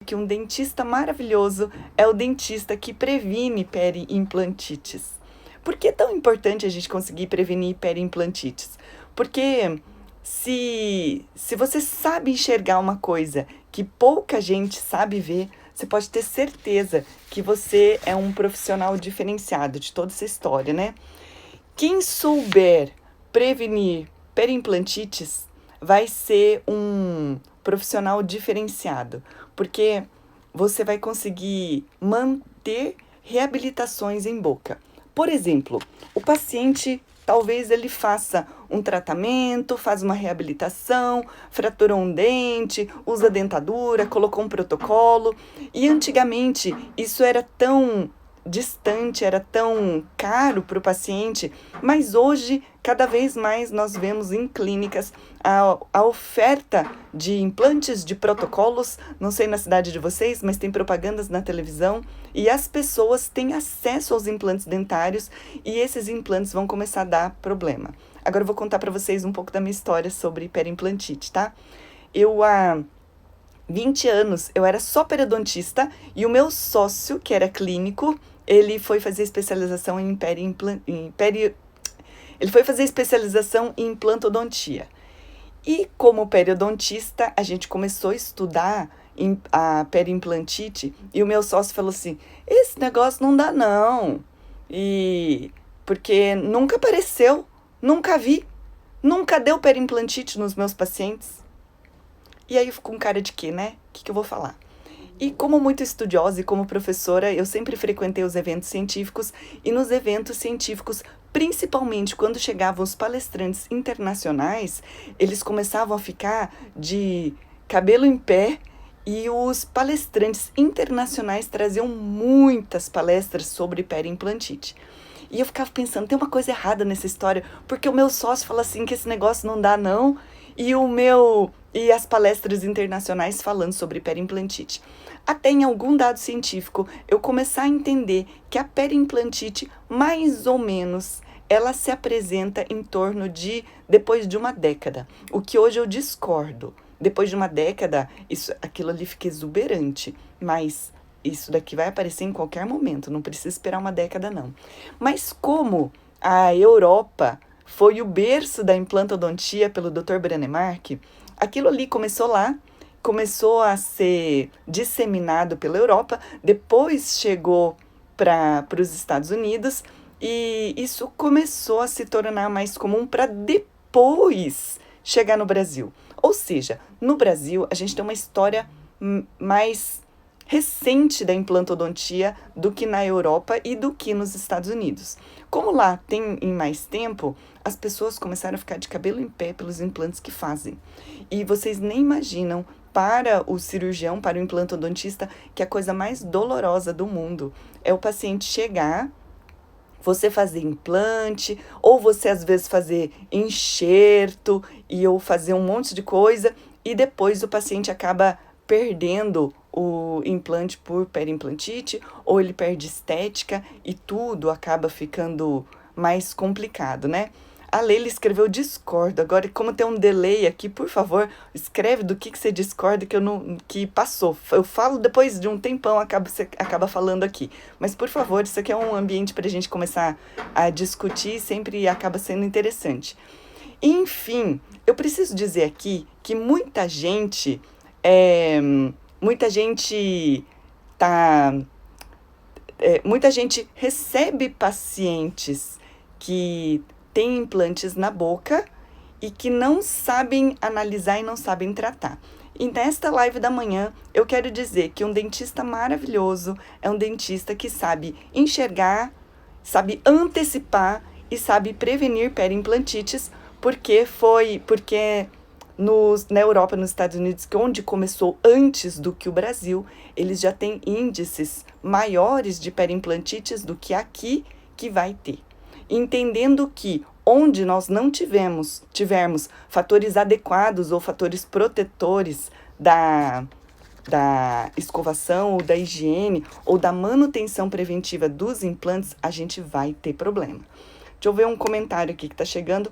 que um dentista maravilhoso é o dentista que previne periimplantites. Por que é tão importante a gente conseguir prevenir periimplantites? Porque se você sabe enxergar uma coisa que pouca gente sabe ver, você pode ter certeza que você é um profissional diferenciado de toda essa história, né? Quem souber prevenir periimplantites vai ser um profissional diferenciado, porque você vai conseguir manter reabilitações em boca. Por exemplo, o paciente talvez ele faça um tratamento, faz uma reabilitação, fraturou um dente, usa dentadura, colocou um protocolo, e antigamente isso era tão distante, era tão caro para o paciente, mas hoje, cada vez mais, nós vemos em clínicas a oferta de implantes, de protocolos, não sei na cidade de vocês, mas tem propagandas na televisão, e as pessoas têm acesso aos implantes dentários, e esses implantes vão começar a dar problema. Agora eu vou contar para vocês um pouco da minha história sobre periimplantite, tá? Eu, há 20 anos, eu era só periodontista e o meu sócio, que era clínico, ele foi fazer especialização em ele foi fazer especialização em implantodontia. E como periodontista, a gente começou a estudar a periimplantite e o meu sócio falou assim: esse negócio não dá não. E porque nunca apareceu, nunca vi, nunca deu periimplantite nos meus pacientes. E aí eu fico com cara de quê, né? O que eu vou falar? E como muito estudiosa e como professora, eu sempre frequentei os eventos científicos, e nos eventos científicos, principalmente quando chegavam os palestrantes internacionais, eles começavam a ficar de cabelo em pé, e os palestrantes internacionais traziam muitas palestras sobre periimplantite. E eu ficava pensando, tem uma coisa errada nessa história, porque o meu sócio fala assim que esse negócio não dá não, e as palestras internacionais falando sobre periimplantite. Até em algum dado científico eu começar a entender que a periimplantite, mais ou menos, ela se apresenta em torno de depois de uma década, o que hoje eu discordo. Depois de uma década, aquilo ali fica exuberante, mas isso daqui vai aparecer em qualquer momento, não precisa esperar uma década não. Mas como a Europa foi o berço da implantodontia pelo Dr. Brånemark, aquilo ali começou lá, começou a ser disseminado pela Europa, depois chegou para os Estados Unidos, e isso começou a se tornar mais comum para depois chegar no Brasil. Ou seja, no Brasil a gente tem uma história mais recente da implantodontia do que na Europa e do que nos Estados Unidos. Como lá tem em mais tempo, as pessoas começaram a ficar de cabelo em pé pelos implantes que fazem. E vocês nem imaginam, para o cirurgião, para o implantodontista, que a coisa mais dolorosa do mundo é o paciente chegar, você fazer implante, ou você às vezes fazer enxerto, ou fazer um monte de coisa, e depois o paciente acaba perdendo o implante por periimplantite, ou ele perde estética e tudo acaba ficando mais complicado, né? A Leila escreveu discordo. Agora, como tem um delay aqui, por favor, escreve do que você discorda que passou. Eu falo depois de um tempão, você acaba falando aqui. Mas, por favor, isso aqui é um ambiente para a gente começar a discutir e sempre acaba sendo interessante. Enfim, eu preciso dizer aqui que muita gente recebe pacientes que têm implantes na boca e que não sabem analisar e não sabem tratar. E nesta live da manhã, eu quero dizer que um dentista maravilhoso é um dentista que sabe enxergar, sabe antecipar e sabe prevenir periimplantites, porque na Europa, nos Estados Unidos, onde começou antes do que o Brasil, eles já têm índices maiores de periimplantites do que aqui que vai ter. Entendendo que onde nós não tivermos fatores adequados ou fatores protetores da escovação ou da higiene ou da manutenção preventiva dos implantes, a gente vai ter problema. Deixa eu ver um comentário aqui que está chegando.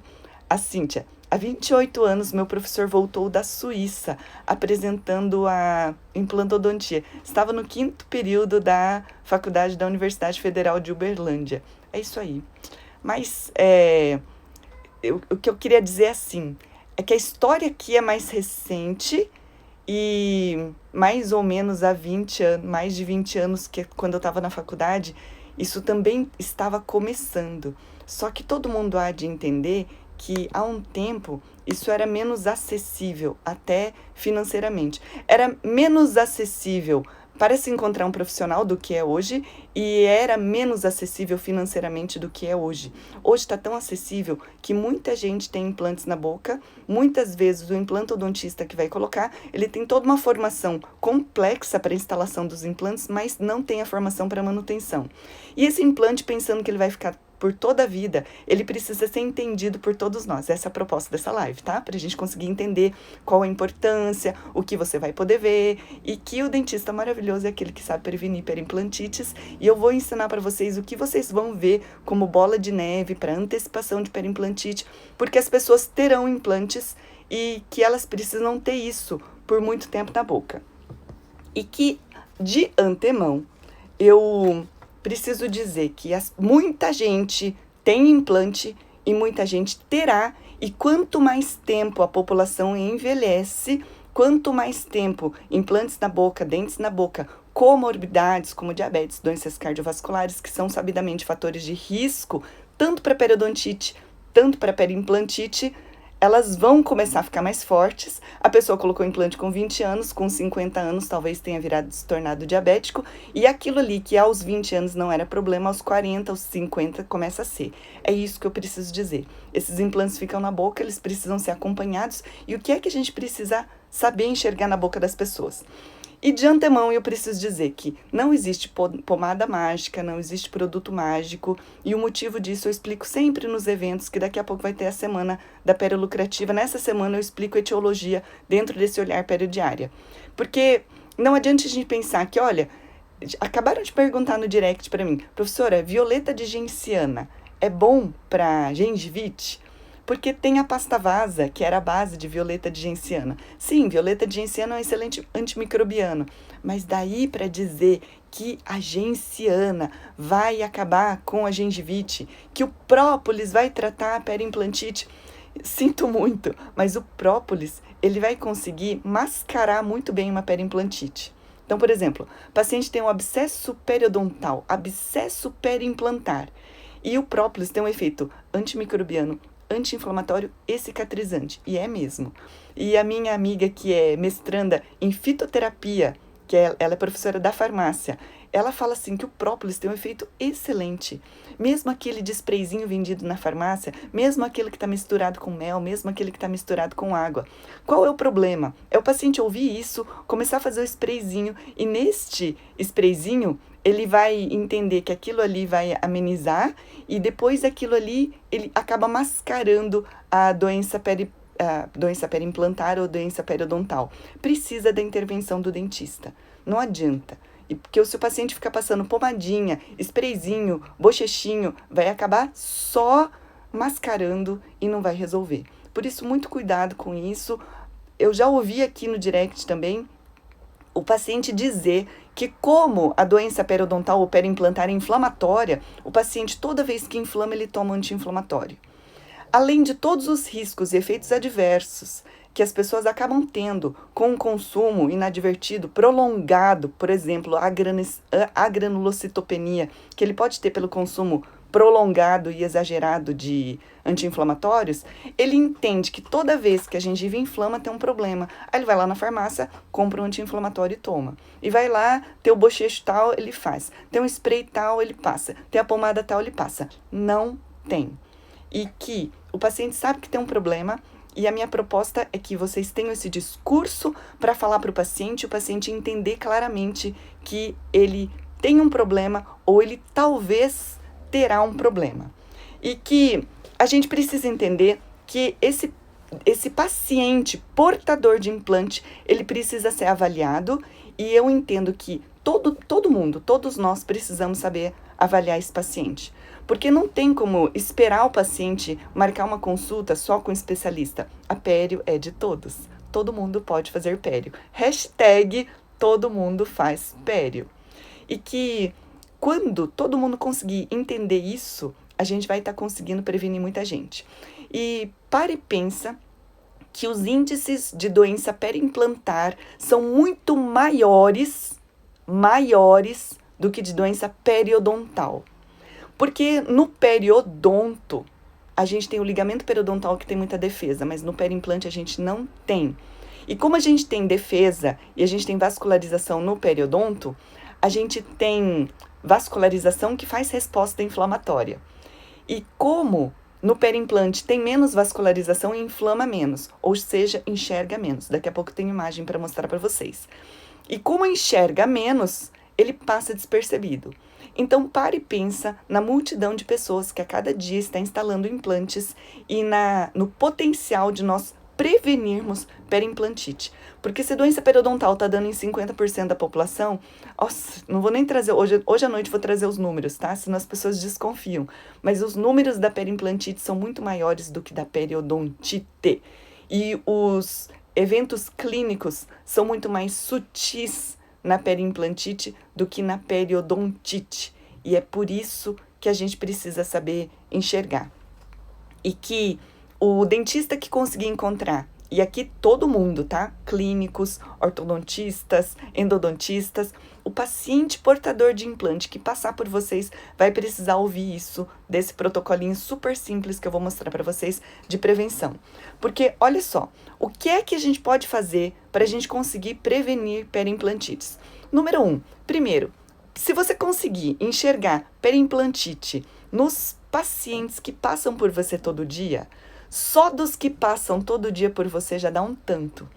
A Cíntia: Há 28 anos, meu professor voltou da Suíça apresentando a implantodontia. Estava no 5º período da faculdade da Universidade Federal de Uberlândia. É isso aí. Mas o que eu queria dizer assim, é que a história aqui é mais recente e mais ou menos há 20 anos, mais de 20 anos, que quando eu estava na faculdade, isso também estava começando. Só que todo mundo há de entender que há um tempo isso era menos acessível, até financeiramente. Era menos acessível para se encontrar um profissional do que é hoje e era menos acessível financeiramente do que é hoje. Hoje está tão acessível que muita gente tem implantes na boca. Muitas vezes o implantodontista que vai colocar, ele tem toda uma formação complexa para a instalação dos implantes, mas não tem a formação para manutenção. E esse implante, pensando que ele vai ficar por toda a vida, ele precisa ser entendido por todos nós. Essa é a proposta dessa live, tá? Pra gente conseguir entender qual a importância, o que você vai poder ver, e que o dentista maravilhoso é aquele que sabe prevenir perimplantites, e eu vou ensinar para vocês o que vocês vão ver como bola de neve para antecipação de perimplantite, porque as pessoas terão implantes e que elas precisam ter isso por muito tempo na boca. E que, de antemão, eu preciso dizer que muita gente tem implante e muita gente terá, e quanto mais tempo a população envelhece, quanto mais tempo implantes na boca, dentes na boca, comorbidades como diabetes, doenças cardiovasculares, que são sabidamente fatores de risco, tanto para periodontite, tanto para perimplantite, elas vão começar a ficar mais fortes. A pessoa colocou o implante com 20 anos, com 50 anos talvez tenha se tornado diabético, e aquilo ali que aos 20 anos não era problema, aos 40, aos 50 começa a ser. É isso que eu preciso dizer. Esses implantes ficam na boca, eles precisam ser acompanhados, e o que é que a gente precisa saber enxergar na boca das pessoas? E de antemão eu preciso dizer que não existe pomada mágica, não existe produto mágico, e o motivo disso eu explico sempre nos eventos, que daqui a pouco vai ter a semana da perilucrativa. Nessa semana eu explico etiologia dentro desse olhar periodiária. Porque não adianta a gente pensar que, olha, acabaram de perguntar no direct para mim, professora, violeta de genciana é bom para gengivite? Porque tem a pasta Vasa, que era a base de violeta de genciana. Sim, violeta de genciana é um excelente antimicrobiano, mas daí para dizer que a genciana vai acabar com a gengivite, que o própolis vai tratar a perimplantite, sinto muito, mas o própolis, ele vai conseguir mascarar muito bem uma perimplantite. Então, por exemplo, o paciente tem um abscesso periodontal, abscesso perimplantar, e o própolis tem um efeito antimicrobiano, anti-inflamatório e cicatrizante, e é mesmo. E a minha amiga que é mestranda em fitoterapia, ela é professora da farmácia, ela fala assim que o própolis tem um efeito excelente. Mesmo aquele de sprayzinho vendido na farmácia, mesmo aquele que está misturado com mel, mesmo aquele que está misturado com água. Qual é o problema? É o paciente ouvir isso, começar a fazer o sprayzinho, e neste sprayzinho ele vai entender que aquilo ali vai amenizar, e depois aquilo ali ele acaba mascarando a doença perimplantar ou doença periodontal. Precisa da intervenção do dentista. Não adianta. E porque se o paciente ficar passando pomadinha, sprayzinho, bochechinho, vai acabar só mascarando e não vai resolver. Por isso, muito cuidado com isso. Eu já ouvi aqui no direct também o paciente dizer que, como a doença periodontal ou perimplantar é inflamatória, o paciente, toda vez que inflama, ele toma anti-inflamatório. Além de todos os riscos e efeitos adversos que as pessoas acabam tendo com o consumo inadvertido, prolongado, por exemplo, a granulocitopenia, que ele pode ter pelo consumo prolongado e exagerado de anti-inflamatórios, ele entende que toda vez que a gengiva inflama tem um problema. Aí ele vai lá na farmácia, compra um anti-inflamatório e toma. E vai lá, tem o bochecho tal, ele faz. Tem um spray tal, ele passa. Tem a pomada tal, ele passa. Não tem. E que o paciente sabe que tem um problema, e a minha proposta é que vocês tenham esse discurso para falar para o paciente entender claramente que ele tem um problema ou ele talvez terá um problema. E que a gente precisa entender que esse paciente portador de implante, ele precisa ser avaliado, e eu entendo que todo mundo, todos nós precisamos saber avaliar esse paciente. Porque não tem como esperar o paciente marcar uma consulta só com o especialista. A pério é de todos. Todo mundo pode fazer pério. Hashtag todo mundo faz pério. E que quando todo mundo conseguir entender isso, a gente vai estar conseguindo prevenir muita gente. E para e pensa que os índices de doença periimplantar são muito maiores do que de doença periodontal. Porque no periodonto, a gente tem o ligamento periodontal que tem muita defesa, mas no periimplante a gente não tem. E como a gente tem defesa e a gente tem vascularização no periodonto, a gente tem vascularização que faz resposta inflamatória. E como no periimplante tem menos vascularização e inflama menos, ou seja, enxerga menos. Daqui a pouco tem imagem para mostrar para vocês. E como enxerga menos, ele passa despercebido. Então, pare e pensa na multidão de pessoas que a cada dia está instalando implantes e no potencial de nós prevenirmos periimplantite. Porque se a doença periodontal está dando em 50% da população, nossa, não vou nem trazer, hoje à noite vou trazer os números, tá? Senão as pessoas desconfiam. Mas os números da periimplantite são muito maiores do que da periodontite. E os eventos clínicos são muito mais sutis na periimplantite do que na periodontite. E é por isso que a gente precisa saber enxergar. E que o dentista que conseguir encontrar, e aqui todo mundo, tá? Clínicos, ortodontistas, endodontistas, o paciente portador de implante que passar por vocês vai precisar ouvir isso, desse protocolinho super simples que eu vou mostrar para vocês de prevenção. Porque, olha só, o que é que a gente pode fazer para a gente conseguir prevenir periimplantites? Número 1, primeiro, se você conseguir enxergar periimplantite nos pacientes que passam por você todo dia, só dos que passam todo dia por você já dá um tanto.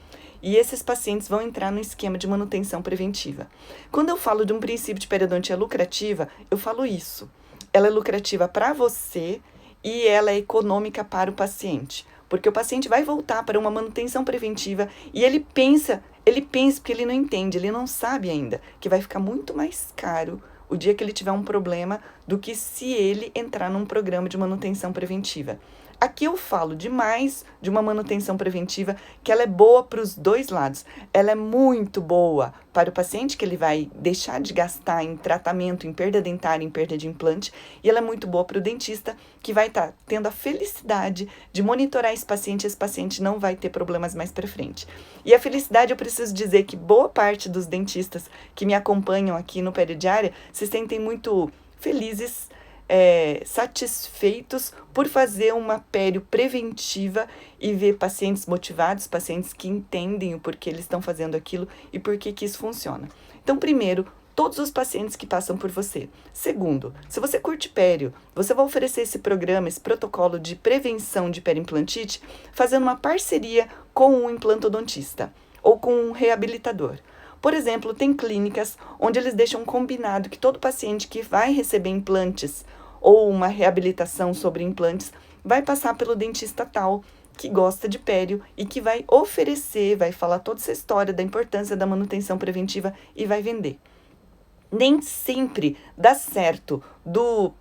E esses pacientes vão entrar no esquema de manutenção preventiva. Quando eu falo de um princípio de periodontia lucrativa, eu falo isso. Ela é lucrativa para você e ela é econômica para o paciente. Porque o paciente vai voltar para uma manutenção preventiva e ele pensa porque ele não entende, ele não sabe ainda, que vai ficar muito mais caro o dia que ele tiver um problema do que se ele entrar num programa de manutenção preventiva. Aqui eu falo demais de uma manutenção preventiva que ela é boa para os dois lados. Ela é muito boa para o paciente, que ele vai deixar de gastar em tratamento, em perda dentária, em perda de implante. E ela é muito boa para o dentista, que vai estar tendo a felicidade de monitorar esse paciente não vai ter problemas mais para frente. E a felicidade, eu preciso dizer que boa parte dos dentistas que me acompanham aqui no Periodiária se sentem muito felizes, satisfeitos por fazer uma pério preventiva e ver pacientes motivados, pacientes que entendem o porquê eles estão fazendo aquilo e por que isso funciona. Então, primeiro, todos os pacientes que passam por você. Segundo, se você curte pério, você vai oferecer esse programa, esse protocolo de prevenção de periimplantite, fazendo uma parceria com um implantodontista ou com um reabilitador. Por exemplo, tem clínicas onde eles deixam combinado que todo paciente que vai receber implantes ou uma reabilitação sobre implantes vai passar pelo dentista tal, que gosta de pério e que vai oferecer, vai falar toda essa história da importância da manutenção preventiva e vai vender. Nem sempre dá certo do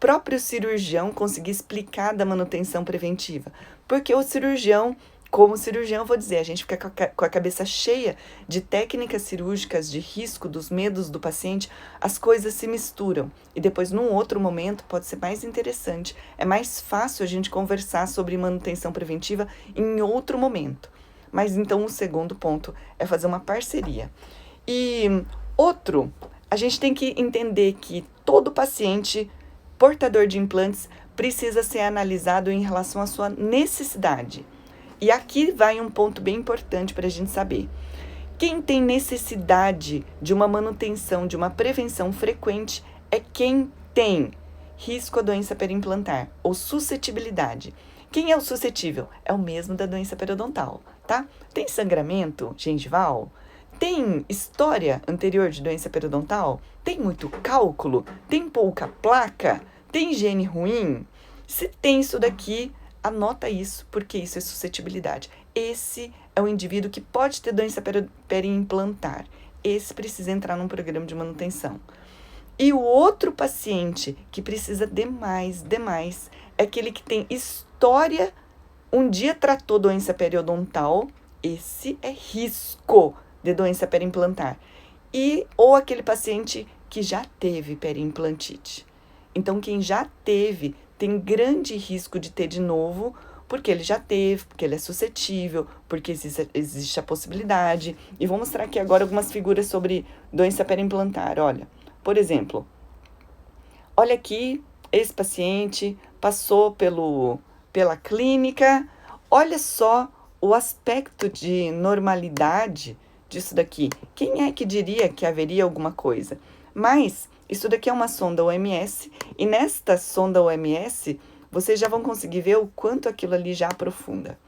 próprio cirurgião conseguir explicar da manutenção preventiva, porque o cirurgião, como cirurgião, vou dizer, a gente fica com a cabeça cheia de técnicas cirúrgicas, de risco, dos medos do paciente, as coisas se misturam. E depois, num outro momento, pode ser mais interessante. É mais fácil a gente conversar sobre manutenção preventiva em outro momento. Mas então, o segundo ponto é fazer uma parceria. E outro, a gente tem que entender que todo paciente portador de implantes precisa ser analisado em relação à sua necessidade. E aqui vai um ponto bem importante para a gente saber. Quem tem necessidade de uma manutenção, de uma prevenção frequente, é quem tem risco à doença periimplantar ou suscetibilidade. Quem é o suscetível? É o mesmo da doença periodontal, tá? Tem sangramento gengival? Tem história anterior de doença periodontal? Tem muito cálculo? Tem pouca placa? Tem higiene ruim? Se tem isso daqui, anota isso, porque isso é suscetibilidade. Esse é o indivíduo que pode ter doença periimplantar. Esse precisa entrar num programa de manutenção. E o outro paciente que precisa demais, é aquele que tem história, um dia tratou doença periodontal, esse é risco de doença periimplantar. Ou aquele paciente que já teve periimplantite. Então, quem já teve tem grande risco de ter de novo, porque ele já teve, porque ele é suscetível, porque existe a possibilidade. E vou mostrar aqui agora algumas figuras sobre doença periimplantar. Olha, por exemplo, olha aqui, esse paciente passou pela clínica, olha só o aspecto de normalidade disso daqui. Quem é que diria que haveria alguma coisa? Mas isso daqui é uma sonda OMS, e nesta sonda OMS, vocês já vão conseguir ver o quanto aquilo ali já aprofunda.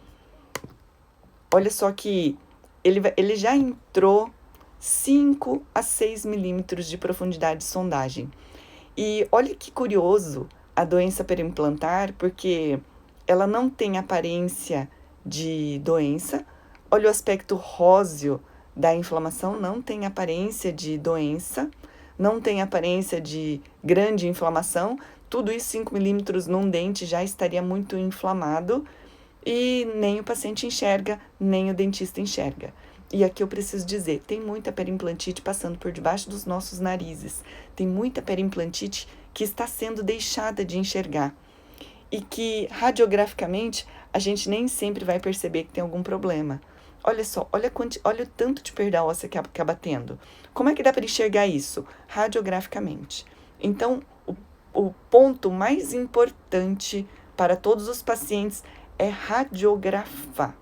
Olha só que ele já entrou 5 a 6 milímetros de profundidade de sondagem. E olha que curioso a doença periimplantar, porque ela não tem aparência de doença. Olha o aspecto róseo da inflamação, não tem aparência de doença, não tem aparência de grande inflamação. Tudo isso 5 milímetros num dente já estaria muito inflamado e nem o paciente enxerga, nem o dentista enxerga. E aqui eu preciso dizer, tem muita periimplantite passando por debaixo dos nossos narizes. Tem muita periimplantite que está sendo deixada de enxergar. E que radiograficamente a gente nem sempre vai perceber que tem algum problema. Olha só, olha o tanto de perda óssea que acaba tendo. Como é que dá para enxergar isso? Radiograficamente. Então, o ponto mais importante para todos os pacientes é radiografar.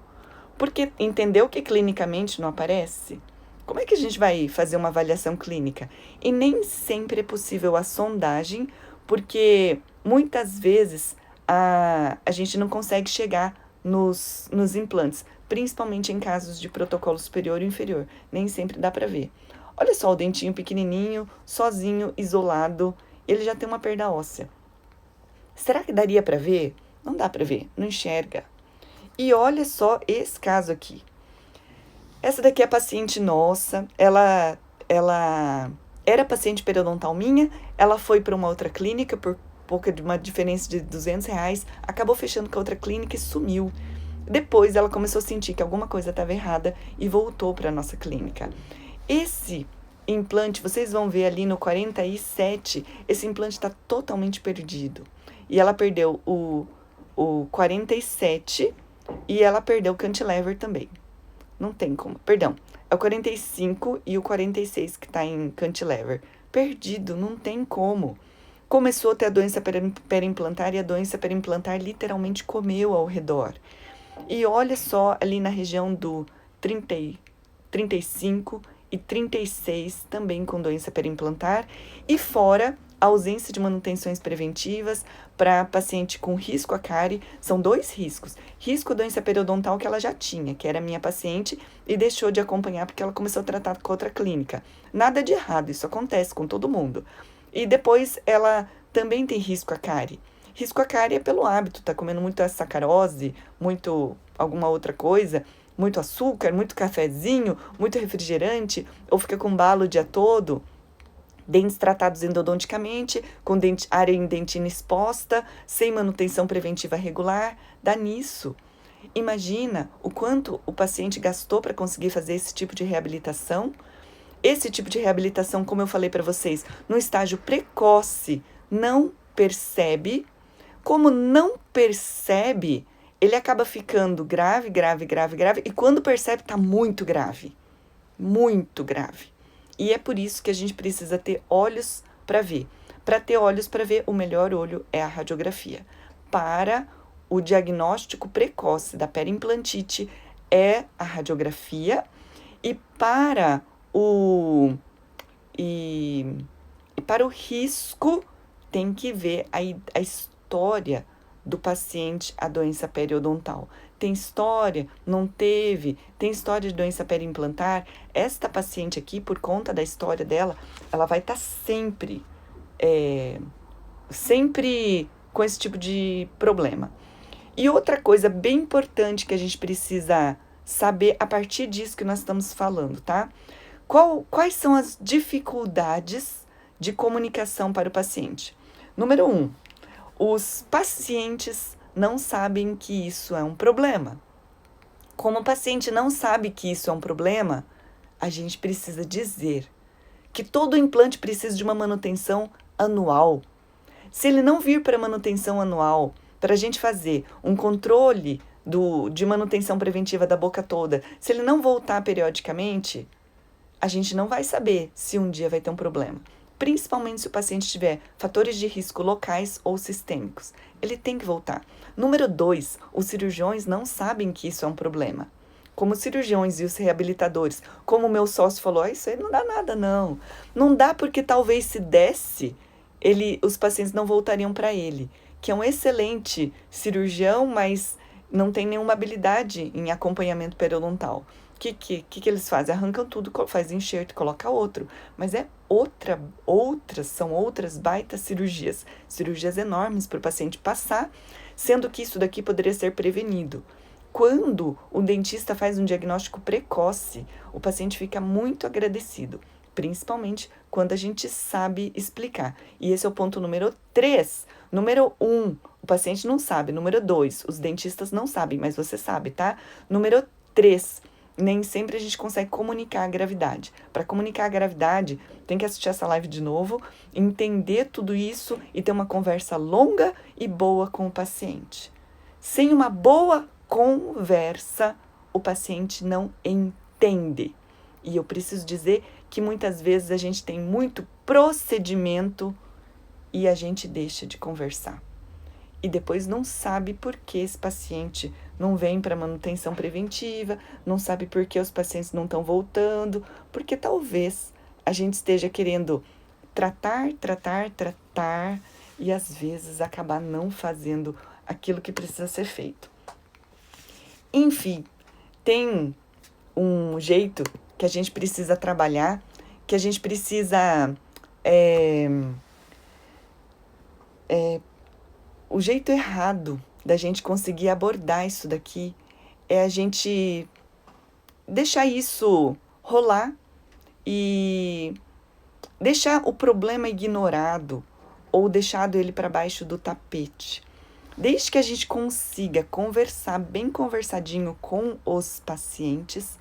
Porque entendeu que clinicamente não aparece? Como é que a gente vai fazer uma avaliação clínica? E nem sempre é possível a sondagem, porque muitas vezes a gente não consegue chegar nos implantes, principalmente em casos de protocolo superior e inferior. Nem sempre dá para ver. Olha só o dentinho pequenininho, sozinho, isolado, ele já tem uma perda óssea. Será que daria para ver? Não dá para ver, não enxerga. E olha só esse caso aqui. Essa daqui é a paciente nossa, ela era paciente periodontal minha, ela foi para uma outra clínica por pouca de uma diferença de R$200, acabou fechando com a outra clínica e sumiu. Depois ela começou a sentir que alguma coisa estava errada e voltou para a nossa clínica. Esse implante, vocês vão ver ali no 47, esse implante está totalmente perdido. E ela perdeu o 47 e ela perdeu o cantilever também. Não tem como. Perdão, é o 45 e o 46 que está em cantilever. Perdido, não tem como. Começou a ter a doença periimplantar e a doença periimplantar literalmente comeu ao redor. E olha só ali na região do 35 e 36 também com doença periimplantar. E fora a ausência de manutenções preventivas para paciente com risco à cárie. São 2 riscos. Risco doença periodontal que ela já tinha, que era minha paciente, e deixou de acompanhar porque ela começou a tratar com outra clínica. Nada de errado, isso acontece com todo mundo. E depois ela também tem risco à cárie. Risco à cárie é pelo hábito, tá comendo muita sacarose, muito alguma outra coisa, muito açúcar, muito cafezinho, muito refrigerante, ou fica com balo o dia todo. Dentes tratados endodonticamente, com área em dentina exposta, sem manutenção preventiva regular, dá nisso. Imagina o quanto o paciente gastou para conseguir fazer esse tipo de reabilitação. Esse tipo de reabilitação, como eu falei para vocês, no estágio precoce, não percebe. Como não percebe, ele acaba ficando grave, e quando percebe, está muito grave. Muito grave. E é por isso que a gente precisa ter olhos para ver. Para ter olhos para ver, o melhor olho é a radiografia. Para o diagnóstico precoce da periimplantite é a radiografia. E para o risco, tem que ver a história do paciente, a doença periodontal. Tem história? Não teve? Tem história de doença periimplantar? Esta paciente aqui, por conta da história dela, ela vai estar sempre com esse tipo de problema. E outra coisa bem importante que a gente precisa saber a partir disso que nós estamos falando, tá? Quais são as dificuldades de comunicação para o paciente. Número 1, os pacientes não sabem que isso é um problema. Como o paciente não sabe que isso é um problema, a gente precisa dizer que todo implante precisa de uma manutenção anual. Se ele não vir para manutenção anual, para a gente fazer um controle de manutenção preventiva da boca toda, se ele não voltar periodicamente, a gente não vai saber se um dia vai ter um problema. Principalmente se o paciente tiver fatores de risco locais ou sistêmicos. Ele tem que voltar. Número 2, os cirurgiões não sabem que isso é um problema. Como os cirurgiões e os reabilitadores, como o meu sócio falou, isso aí não dá nada, não. Não dá porque talvez se desse, os pacientes não voltariam para ele, que é um excelente cirurgião, mas não tem nenhuma habilidade em acompanhamento periodontal. O que eles fazem? Arrancam tudo, faz enxerto, coloca outro. Mas são outras baitas cirurgias. Cirurgias enormes para o paciente passar, sendo que isso daqui poderia ser prevenido. Quando o dentista faz um diagnóstico precoce, o paciente fica muito agradecido, principalmente quando a gente sabe explicar. E esse é o ponto número 3. Número 1, o paciente não sabe. Número 2, os dentistas não sabem, mas você sabe, tá? Número 3, nem sempre a gente consegue comunicar a gravidade. Para comunicar a gravidade, tem que assistir essa live de novo, entender tudo isso e ter uma conversa longa e boa com o paciente. Sem uma boa conversa, o paciente não entende. E eu preciso dizer que muitas vezes a gente tem muito procedimento e a gente deixa de conversar. E depois não sabe por que esse paciente não vem para manutenção preventiva, não sabe por que os pacientes não estão voltando, porque talvez a gente esteja querendo tratar e às vezes acabar não fazendo aquilo que precisa ser feito. Enfim, tem um jeito que a gente precisa trabalhar, que a gente precisa... O jeito errado da gente conseguir abordar isso daqui é a gente deixar isso rolar e deixar o problema ignorado ou deixado ele para baixo do tapete. Desde que a gente consiga conversar bem conversadinho com os pacientes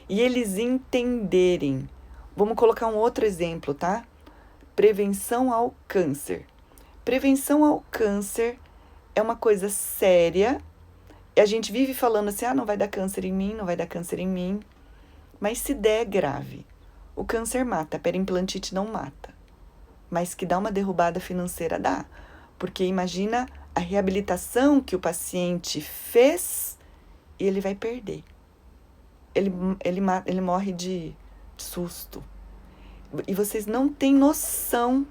e eles entenderem. Vamos colocar um outro exemplo, tá? Prevenção ao câncer. Prevenção ao câncer é uma coisa séria. E a gente vive falando assim, não vai dar câncer em mim, não vai dar câncer em mim. Mas se der, é grave. O câncer mata, a periimplantite não mata. Mas que dá uma derrubada financeira, dá. Porque imagina a reabilitação que o paciente fez e ele vai perder. Ele morre de susto. E vocês não têm noção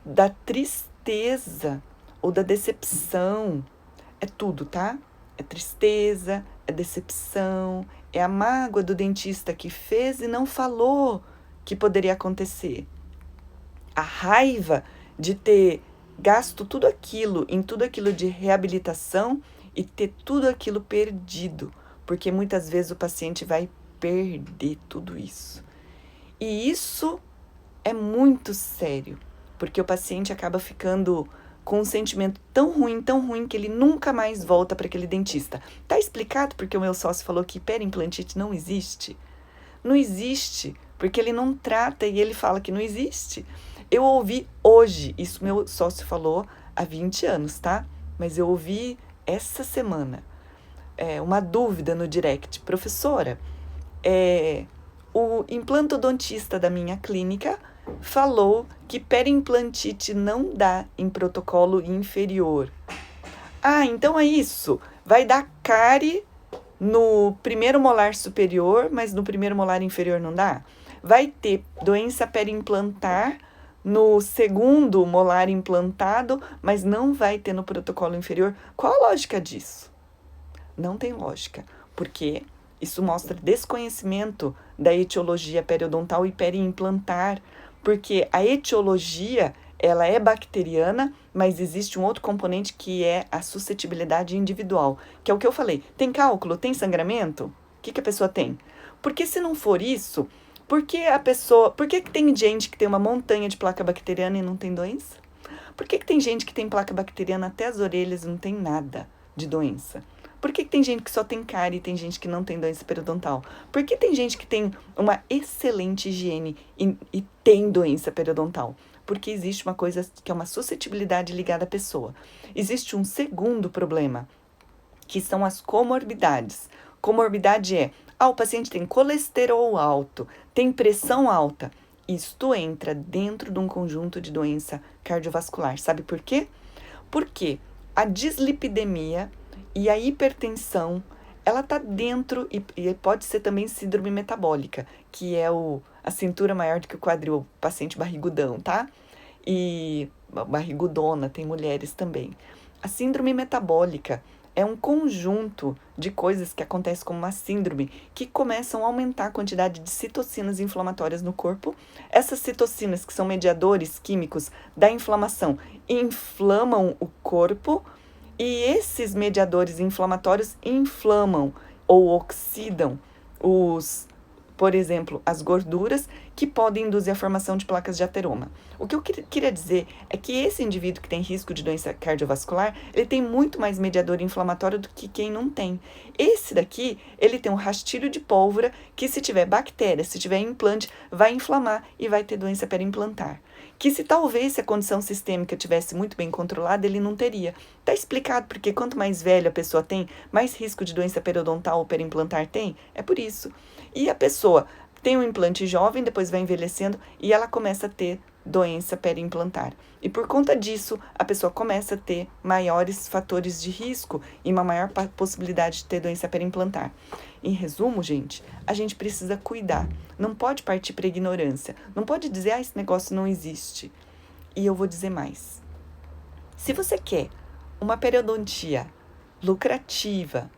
da tristeza ou da decepção. É tudo, tá? É tristeza, é decepção, é a mágoa do dentista que fez e não falou que poderia acontecer. A raiva de ter gasto tudo aquilo de reabilitação e ter tudo aquilo perdido, porque muitas vezes o paciente vai perder tudo isso. E isso é muito sério, porque o paciente acaba ficando com um sentimento tão ruim, que ele nunca mais volta para aquele dentista. Tá explicado porque o meu sócio falou que periimplantite não existe? Não existe, porque ele não trata e ele fala que não existe. Eu ouvi hoje, isso meu sócio falou há 20 anos, tá? Mas eu ouvi essa semana, uma dúvida no direct. Professora, o implantodontista da minha clínica falou que periimplantite não dá em protocolo inferior. Então é isso. Vai dar cárie no primeiro molar superior, mas no primeiro molar inferior não dá? Vai ter doença periimplantar no segundo molar implantado, mas não vai ter no protocolo inferior. Qual a lógica disso? Não tem lógica, porque isso mostra desconhecimento da etiologia periodontal e periimplantar, porque a etiologia, ela é bacteriana, mas existe um outro componente que é a suscetibilidade individual, que é o que eu falei. Tem cálculo? Tem sangramento? O que a pessoa tem? Porque se não for isso, Por que tem gente que tem uma montanha de placa bacteriana e não tem doença? Por que tem gente que tem placa bacteriana até as orelhas e não tem nada de doença? Por que tem gente que só tem cárie e tem gente que não tem doença periodontal? Por que tem gente que tem uma excelente higiene e tem doença periodontal? Porque existe uma coisa que é uma suscetibilidade ligada à pessoa. Existe um segundo problema, que são as comorbidades. Comorbidade é, o paciente tem colesterol alto, tem pressão alta. Isto entra dentro de um conjunto de doença cardiovascular. Sabe por quê? Porque a dislipidemia e a hipertensão, ela tá dentro, e pode ser também síndrome metabólica, que é a cintura maior do que o quadril, o paciente barrigudão, tá? E barrigudona, tem mulheres também. A síndrome metabólica é um conjunto de coisas que acontecem como uma síndrome, que começam a aumentar a quantidade de citocinas inflamatórias no corpo. Essas citocinas, que são mediadores químicos da inflamação, inflamam o corpo, e esses mediadores inflamatórios inflamam ou oxidam por exemplo, as gorduras, que podem induzir a formação de placas de ateroma. O que eu queria dizer é que esse indivíduo que tem risco de doença cardiovascular, ele tem muito mais mediador inflamatório do que quem não tem. Esse daqui, ele tem um rastilho de pólvora que, se tiver bactéria, se tiver implante, vai inflamar e vai ter doença perimplantar. Que se talvez a condição sistêmica tivesse muito bem controlada, ele não teria. Está explicado porque quanto mais velha a pessoa tem, mais risco de doença periodontal ou perimplantar tem? É por isso. E a pessoa tem um implante jovem, depois vai envelhecendo e ela começa a ter doença periimplantar. E por conta disso, a pessoa começa a ter maiores fatores de risco e uma maior possibilidade de ter doença periimplantar. Em resumo, gente, a gente precisa cuidar. Não pode partir para ignorância. Não pode dizer, esse negócio não existe. E eu vou dizer mais. Se você quer uma periodontia lucrativa,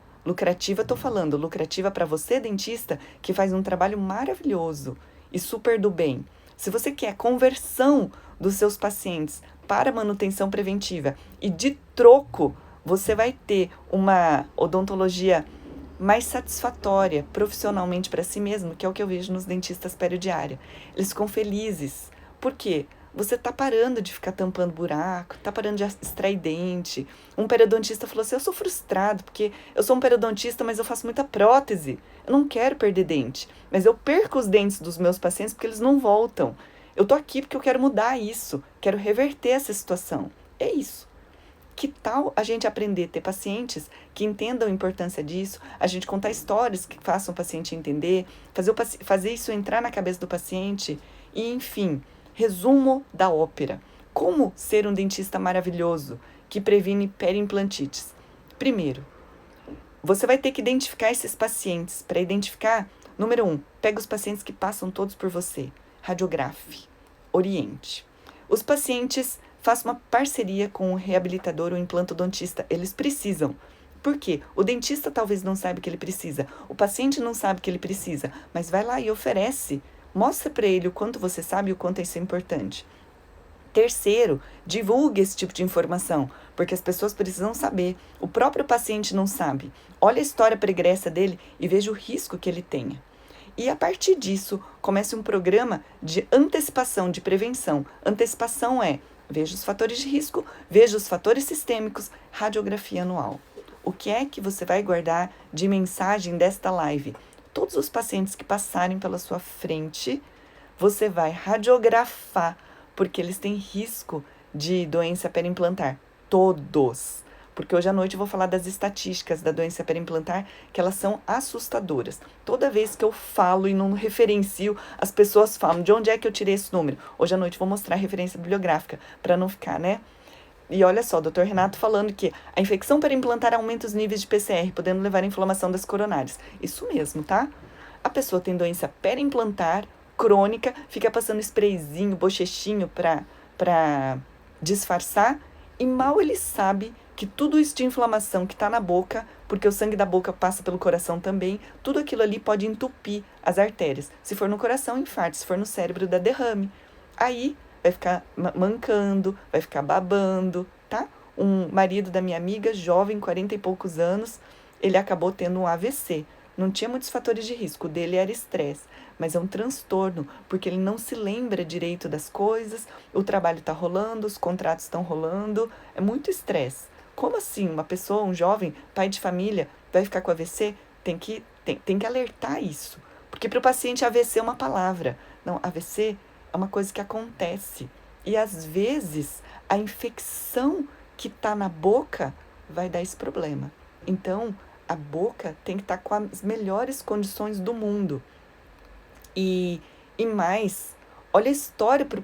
estou falando, lucrativa para você, dentista, que faz um trabalho maravilhoso e super do bem. Se você quer conversão dos seus pacientes para manutenção preventiva e de troco, você vai ter uma odontologia mais satisfatória profissionalmente para si mesmo, que é o que eu vejo nos dentistas periodiária. Eles ficam felizes. Por quê? Você tá parando de ficar tampando buraco, tá parando de extrair dente. Um periodontista falou assim, eu sou frustrado, porque eu sou um periodontista, mas eu faço muita prótese. Eu não quero perder dente, mas eu perco os dentes dos meus pacientes porque eles não voltam. Eu tô aqui porque eu quero mudar isso, quero reverter essa situação. É isso. Que tal a gente aprender a ter pacientes que entendam a importância disso, a gente contar histórias que façam o paciente entender, fazer isso entrar na cabeça do paciente e, enfim... Resumo da ópera. Como ser um dentista maravilhoso que previne perimplantites? Primeiro, você vai ter que identificar esses pacientes. Para identificar, número 1, pega os pacientes que passam todos por você. Radiografe, oriente. Os pacientes, faça uma parceria com o reabilitador ou implantodontista. Eles precisam. Por quê? O dentista talvez não saiba o que ele precisa. O paciente não sabe o que ele precisa. Mas vai lá e oferece. Mostra para ele o quanto você sabe e o quanto isso é importante. Terceiro, divulgue esse tipo de informação, porque as pessoas precisam saber. O próprio paciente não sabe. Olha a história pregressa dele e veja o risco que ele tenha. E a partir disso, comece um programa de antecipação, de prevenção. Antecipação é, veja os fatores de risco, veja os fatores sistêmicos, radiografia anual. O que é que você vai guardar de mensagem desta live? Todos os pacientes que passarem pela sua frente, você vai radiografar, porque eles têm risco de doença periimplantar. Todos. Porque hoje à noite eu vou falar das estatísticas da doença periimplantar, que elas são assustadoras. Toda vez que eu falo e não referencio, as pessoas falam, de onde é que eu tirei esse número? Hoje à noite eu vou mostrar a referência bibliográfica, para não ficar, né? E olha só, o Dr. Renato falando que a infecção periimplantar aumenta os níveis de PCR, podendo levar à inflamação das coronárias. Isso mesmo, tá? A pessoa tem doença periimplantar, crônica, fica passando sprayzinho, bochechinho pra disfarçar, e mal ele sabe que tudo isso de inflamação que tá na boca, porque o sangue da boca passa pelo coração também, tudo aquilo ali pode entupir as artérias. Se for no coração, infarto, se for no cérebro, dá derrame. Aí vai ficar mancando, vai ficar babando, tá? Um marido da minha amiga, jovem, 40 e poucos anos, ele acabou tendo um AVC. não tinha muitos fatores de risco, o dele era estresse, mas é um transtorno, porque ele não se lembra direito das coisas, o trabalho está rolando, os contratos estão rolando, é muito estresse. Como assim uma pessoa, um jovem, pai de família, vai ficar com AVC? Tem que alertar isso, porque para o paciente AVC é uma palavra, não, AVC é uma coisa que acontece, e às vezes a infecção que está na boca vai dar esse problema. Então, a boca tem que estar com as melhores condições do mundo. E mais, olha a história para o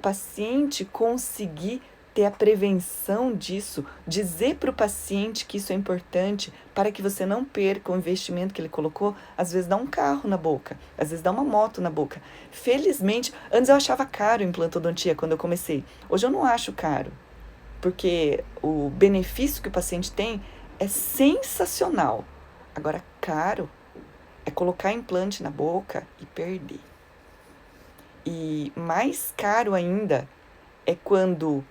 paciente conseguir ter a prevenção disso, dizer para o paciente que isso é importante para que você não perca o investimento que ele colocou, às vezes dá um carro na boca, às vezes dá uma moto na boca. Felizmente, antes eu achava caro implantodontia quando eu comecei, hoje eu não acho caro, porque o benefício que o paciente tem é sensacional. Agora, caro é colocar implante na boca e perder. E mais caro ainda é quando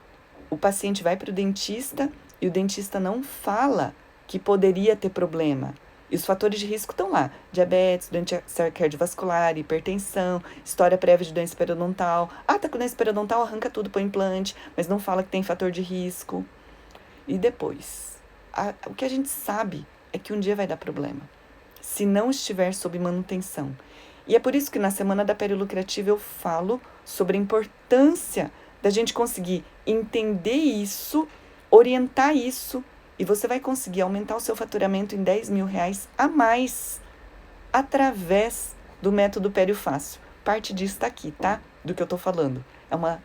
o paciente vai para o dentista e o dentista não fala que poderia ter problema. E os fatores de risco estão lá: diabetes, doença cardiovascular, hipertensão, história prévia de doença periodontal. Ah, tá com doença periodontal, arranca tudo, põe implante, mas não fala que tem fator de risco. E depois, o que a gente sabe é que um dia vai dar problema, se não estiver sob manutenção. E é por isso que na Semana da Perilucrativa eu falo sobre a importância da gente conseguir entender isso, orientar isso, e você vai conseguir aumentar o seu faturamento em R$10 mil a mais através do método Periofácil. Parte disso está aqui, tá? Do que eu estou falando. É uma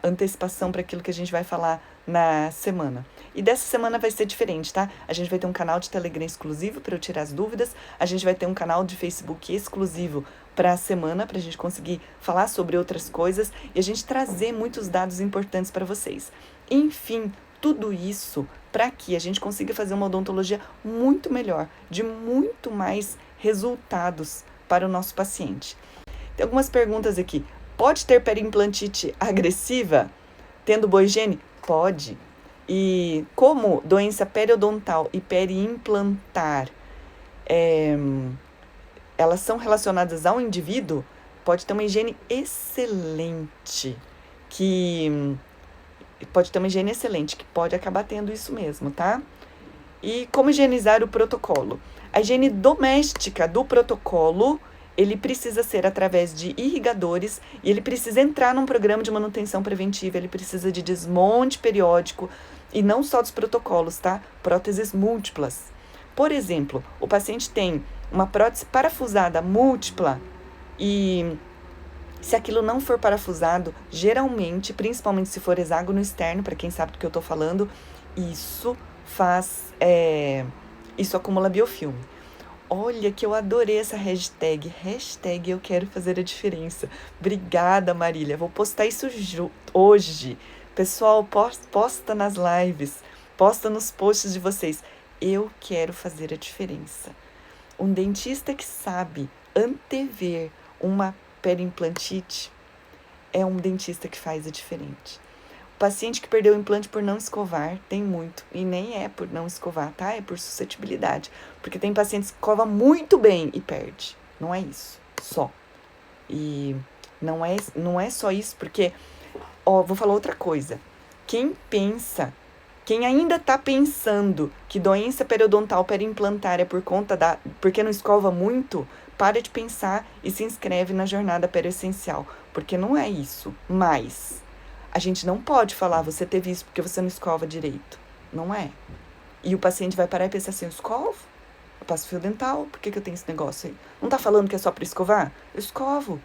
antecipação para aquilo que a gente vai falar na semana. E dessa semana vai ser diferente, tá? A gente vai ter um canal de Telegram exclusivo para eu tirar as dúvidas. A gente vai ter um canal de Facebook exclusivo para a semana, para a gente conseguir falar sobre outras coisas e a gente trazer muitos dados importantes para vocês. Enfim, tudo isso para que a gente consiga fazer uma odontologia muito melhor, de muito mais resultados para o nosso paciente. Tem algumas perguntas aqui. Pode ter periimplantite agressiva tendo boa higiene? Pode. E como doença periodontal e periimplantar, elas são relacionadas ao indivíduo, pode ter uma higiene excelente, que pode acabar tendo isso mesmo, tá? E como higienizar o protocolo? A higiene doméstica do protocolo, ele precisa ser através de irrigadores e ele precisa entrar num programa de manutenção preventiva, ele precisa de desmonte periódico e não só dos protocolos, tá? Próteses múltiplas. Por exemplo, o paciente tem uma prótese parafusada múltipla e se aquilo não for parafusado, geralmente, principalmente se for hexágono externo, para quem sabe do que eu tô falando, isso acumula biofilme. Olha que eu adorei essa hashtag eu quero fazer a diferença. Obrigada, Marília. Vou postar isso hoje. Pessoal, posta nas lives, posta nos posts de vocês. Eu quero fazer a diferença. Um dentista que sabe antever uma periimplantite é um dentista que faz a diferente. O paciente que perdeu o implante por não escovar, tem muito, e nem é por não escovar, tá? É por suscetibilidade, porque tem pacientes que escovam muito bem e perde. Não é isso, só. E não é só isso, porque, vou falar outra coisa. Quem ainda tá pensando que doença periodontal periimplantar é porque não escova muito, para de pensar e se inscreve na jornada periessencial, porque não é isso. Mas a gente não pode falar, você teve isso porque você não escova direito. Não é. E o paciente vai parar e pensar assim, eu escovo? Eu passo fio dental, por que eu tenho esse negócio aí? Não tá falando que é só para escovar? Eu escovo.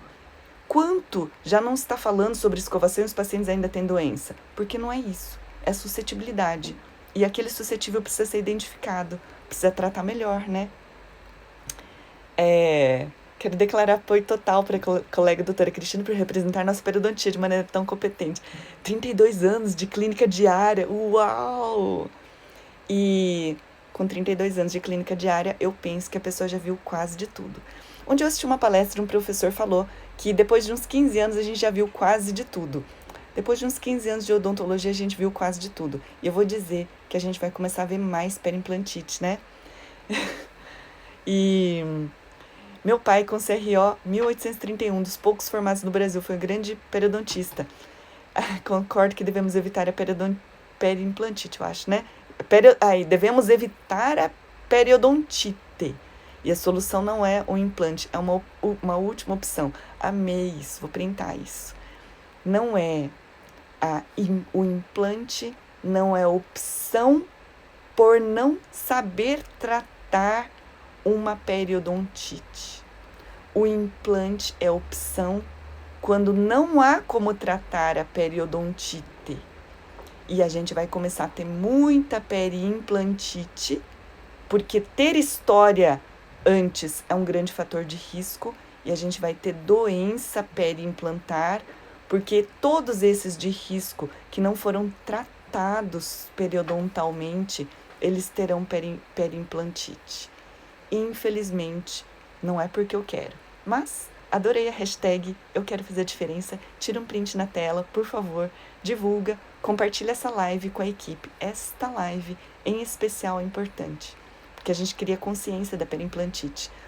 Quanto já não se está falando sobre escovação e os pacientes ainda têm doença? Porque não é isso. É suscetibilidade. E aquele suscetível precisa ser identificado, precisa tratar melhor, né? Quero declarar apoio total para a colega doutora Cristina por representar nossa periodontia de maneira tão competente. 32 anos de clínica diária, uau! E com 32 anos de clínica diária, eu penso que a pessoa já viu quase de tudo. Onde eu assisti uma palestra, um professor falou que depois de uns 15 anos a gente já viu quase de tudo. Depois de uns 15 anos de odontologia, a gente viu quase de tudo. E eu vou dizer que a gente vai começar a ver mais periimplantite, né? E meu pai, com CRO 1831, dos poucos formados no Brasil, foi um grande periodontista. Concordo que devemos evitar a periimplantite, eu acho, né? Devemos evitar a periodontite. E a solução não é o implante, é uma última opção. Amei isso, vou printar isso. Não é o implante, não é opção por não saber tratar uma periodontite. O implante é opção quando não há como tratar a periodontite. E a gente vai começar a ter muita periimplantite, porque ter história antes é um grande fator de risco, e a gente vai ter doença periimplantar, porque todos esses de risco que não foram tratados periodontalmente, eles terão periimplantite. Infelizmente, não é porque eu quero, mas adorei a hashtag Eu Quero Fazer a Diferença. Tira um print na tela, por favor, divulga, compartilha essa live com a equipe. Esta live, em especial, é importante, porque a gente cria consciência da periimplantite.